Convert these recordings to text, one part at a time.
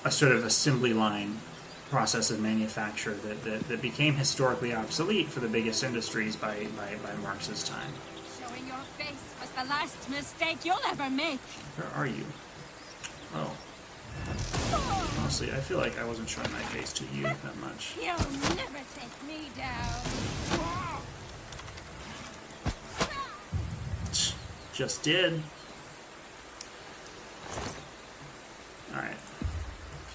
a sort of assembly line process of manufacture that became historically obsolete for the biggest industries by Marx's time. Showing your face was the last mistake you'll ever make. Where are you? Oh. Honestly, I feel like I wasn't showing my face to you that much. You'll never take me down. Just did. Alright.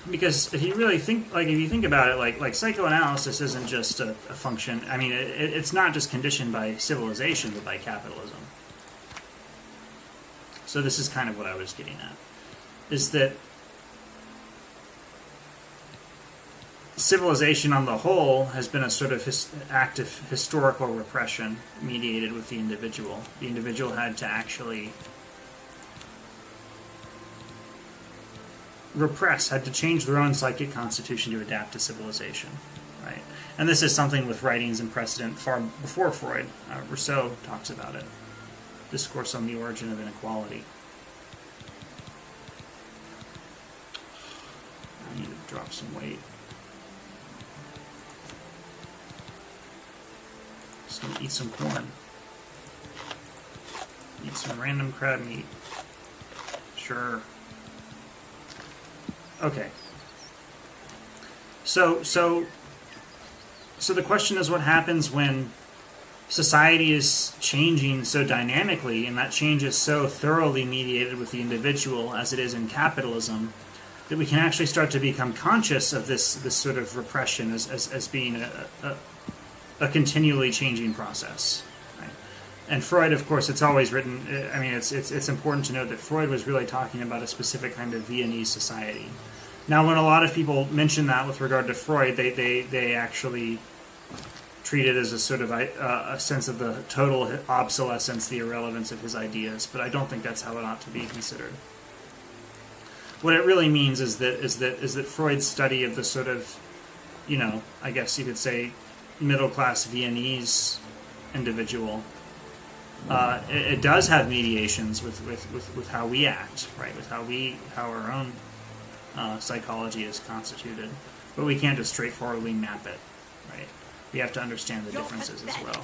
Because if you really think, if you think about it, like psychoanalysis isn't just a function. I mean, it's not just conditioned by civilization, but by capitalism. So this is kind of what I was getting at, is that civilization on the whole has been a sort of active historical repression mediated with the individual. The individual had to actually repress, had to change their own psychic constitution to adapt to civilization, right? And this is something with writings and precedent far before Freud. Rousseau talks about it. Discourse on the Origin of Inequality. I need to drop some weight. Just gonna eat some corn. Eat some random crab meat. Sure. Okay. So the question is, what happens when society is changing so dynamically, and that change is so thoroughly mediated with the individual as it is in capitalism, that we can actually start to become conscious of this sort of repression as being a continually changing process. Right? And Freud, of course, it's always written. I mean, it's important to note that Freud was really talking about a specific kind of Viennese society. Now, when a lot of people mention that with regard to Freud, they actually treat it as a sort of a sense of the total obsolescence, the irrelevance of his ideas. But I don't think that's how it ought to be considered. What it really means is that Freud's study of the sort of, I guess you could say, middle class Viennese individual, it does have mediations with how we act, right? With how our own psychology is constituted, but we can't just straightforwardly map it, right? We have to understand the differences as well.